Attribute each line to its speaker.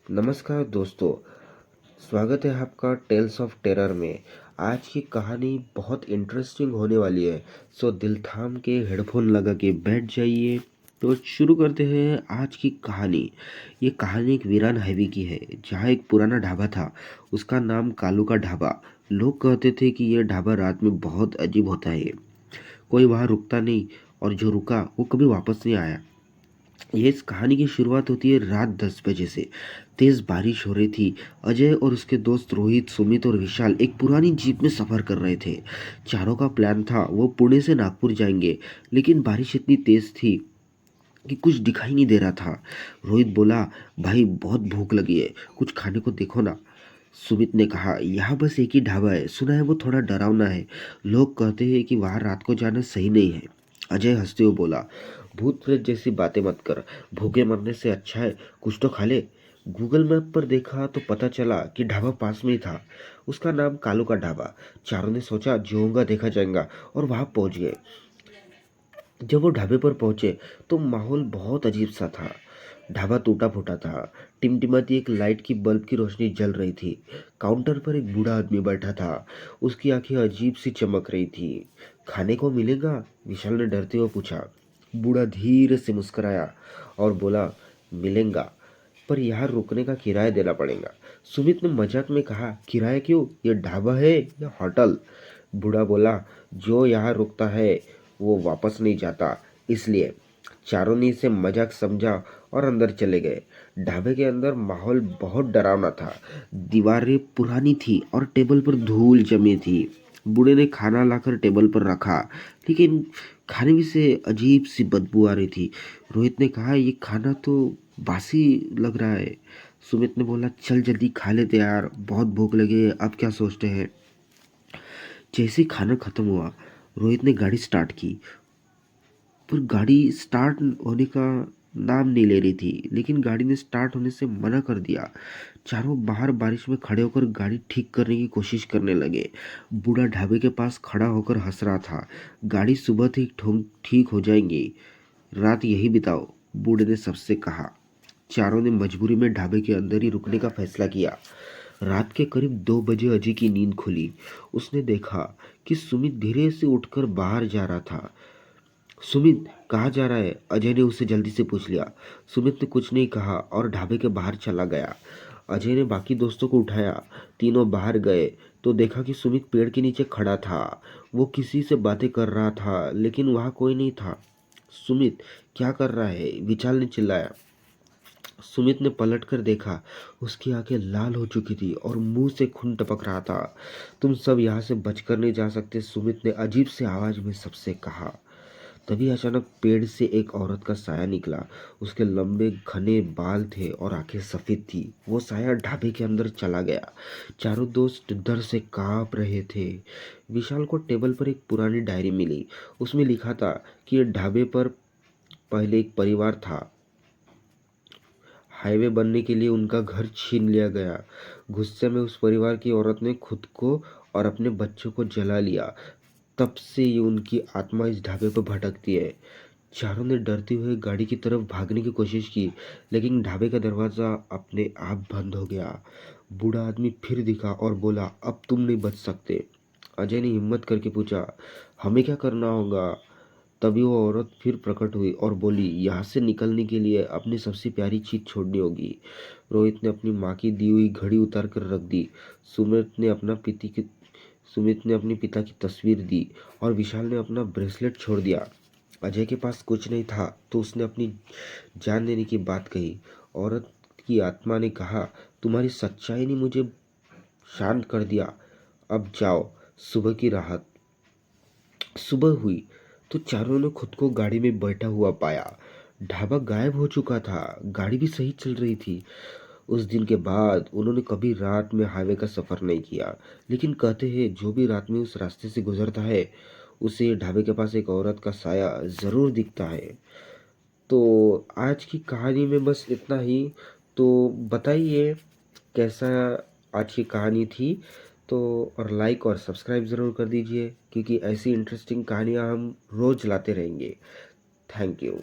Speaker 1: नमस्कार दोस्तों, स्वागत है आपका टेल्स ऑफ टेरर में। आज की कहानी बहुत इंटरेस्टिंग होने वाली है, सो दिल थाम के हेडफोन लगा के बैठ जाइए। तो शुरू करते हैं आज की कहानी। ये कहानी एक वीरान हाईवे की है, जहाँ एक पुराना ढाबा था। उसका नाम कालू का ढाबा। लोग कहते थे कि यह ढाबा रात में बहुत अजीब होता है। कोई वहाँ रुकता नहीं, और जो रुका वो कभी वापस नहीं आया। ये इस कहानी की शुरुआत होती है रात 10 बजे से। तेज बारिश हो रही थी। अजय और उसके दोस्त रोहित, सुमित और विशाल एक पुरानी जीप में सफर कर रहे थे। चारों का प्लान था वो पुणे से नागपुर जाएंगे, लेकिन बारिश इतनी तेज थी कि कुछ दिखाई नहीं दे रहा था। रोहित बोला, भाई बहुत भूख लगी है, कुछ खाने को देखो ना। सुमित ने कहा, यहाँ बस एक ही ढाबा है, सुना है वो थोड़ा डरावना है। लोग कहते हैं कि वहाँ रात को जाना सही नहीं है। अजय हंसते हुए बोला, भूत प्रेत जैसी बातें मत कर। भूखे मरने से अच्छा है कुछ तो खा ले। गूगल मैप पर देखा तो पता चला कि ढाबा पास में ही था। उसका नाम कालू का ढाबा। चारों ने सोचा जो होगा देखा जाएगा, और वहां पहुंच गए। जब वो ढाबे पर पहुंचे तो माहौल बहुत अजीब सा था। ढाबा टूटा फूटा था। टिमटिमाती एक लाइट की बल्ब की रोशनी जल रही थी। काउंटर पर एक बूढ़ा आदमी बैठा था। उसकी आंखें अजीब सी चमक रही थी। खाने को मिलेगा? विशाल ने डरते हुए पूछा। बूढ़ा धीरे से मुस्कुराया और बोला, मिलेगा, पर यहाँ रुकने का किराया देना पड़ेगा। सुमित ने मजाक में कहा, किराया क्यों, ये ढाबा है या होटल? बूढ़ा बोला, जो यहाँ रुकता है वो वापस नहीं जाता, इसलिए। चारों ने इसे मजाक समझा और अंदर चले गए। ढाबे के अंदर माहौल बहुत डरावना था। दीवारें पुरानी थी और टेबल पर धूल जमी थी। बूढ़े ने खाना लाकर टेबल पर रखा, लेकिन खाने में से अजीब सी बदबू आ रही थी। रोहित ने कहा, ये खाना तो बासी लग रहा है। सुमित ने बोला, चल जल्दी खा लेते यार, बहुत भूख लगी है, अब क्या सोचते हैं। जैसे ही खाना खत्म हुआ, रोहित ने गाड़ी स्टार्ट की, पर गाड़ी स्टार्ट होने का नाम नहीं ले रही थी। लेकिन गाड़ी ने स्टार्ट होने से मना कर दिया। चारों बाहर बारिश में खड़े होकर गाड़ी ठीक करने की कोशिश करने लगे। बूढ़ा ढाबे के पास खड़ा होकर हंस रहा था। गाड़ी सुबह ठीक हो जाएंगी, रात यही बिताओ, बूढ़े ने सबसे कहा। चारों ने मजबूरी में ढाबे के अंदर ही रुकने का फैसला किया। रात के करीब 2 बजे अजय की नींद खुली। उसने देखा कि सुमित धीरे से उठकर बाहर जा रहा था। सुमित, कहाँ जा रहा है? अजय ने उससे जल्दी से पूछ लिया। सुमित ने कुछ नहीं कहा और ढाबे के बाहर चला गया। अजय ने बाकी दोस्तों को उठाया। तीनों बाहर गए तो देखा कि सुमित पेड़ के नीचे खड़ा था। वो किसी से बातें कर रहा था, लेकिन वहां कोई नहीं था। सुमित, क्या कर रहा है? विशाल ने चिल्लाया। सुमित ने पलटकर देखा। उसकी आंखें लाल हो चुकी थी और मुंह से खून टपक रहा था। तुम सब यहाँ से बचकर नहीं जा सकते, सुमित ने अजीब से आवाज में सबसे कहा। तभी अचानक पेड़ से एक औरत का साया निकला। उसके लंबे घने बाल थे और आंखें सफेद थी। वो साया ढाबे के अंदर चला गया। चारों दोस्त डर से कांप रहे थे। विशाल को टेबल पर एक पुरानी डायरी मिली। उसमें लिखा था कि ये ढाबे पर पहले एक परिवार था। हाईवे बनने के लिए उनका घर छीन लिया गया। गुस्से में उस परिवार की औरत ने खुद को और अपने बच्चों को जला लिया। तब से ये उनकी आत्मा इस ढाबे पर भटकती है। चारों ने डरते हुए गाड़ी की तरफ भागने की कोशिश की, लेकिन ढाबे का दरवाजा अपने आप बंद हो गया। बूढ़ा आदमी फिर दिखा और बोला, अब तुम नहीं बच सकते। अजय ने हिम्मत करके पूछा, हमें क्या करना होगा? तभी वो औरत फिर प्रकट हुई और बोली, यहाँ से निकलने के लिए अपनी सबसे प्यारी चीज छोड़नी होगी। रोहित ने अपनी माँ की दी हुई घड़ी उतार कर रख दी। सुमित ने अपना पिता की सुमित ने अपने पिता की तस्वीर दी और विशाल ने अपना ब्रेसलेट छोड़ दिया। अजय के पास कुछ नहीं था तो उसने अपनी जान देने की बात कही। औरत की आत्मा ने कहा, तुम्हारी सच्चाई ने मुझे शांत कर दिया, अब जाओ। सुबह की राहत सुबह हुई तो चारों ने खुद को गाड़ी में बैठा हुआ पाया। ढाबा गायब हो चुका था, गाड़ी भी सही चल रही थी। उस दिन के बाद उन्होंने कभी रात में हाईवे का सफर नहीं किया। लेकिन कहते हैं जो भी रात में उस रास्ते से गुजरता है, उसे ढाबे के पास एक औरत का साया जरूर दिखता है। तो आज की कहानी में बस इतना ही। तो बताइए कैसा आज की कहानी थी। तो और लाइक और सब्सक्राइब ज़रूर कर दीजिए, क्योंकि ऐसी इंटरेस्टिंग कहानियाँ हम रोज़ लाते रहेंगे। Thank you.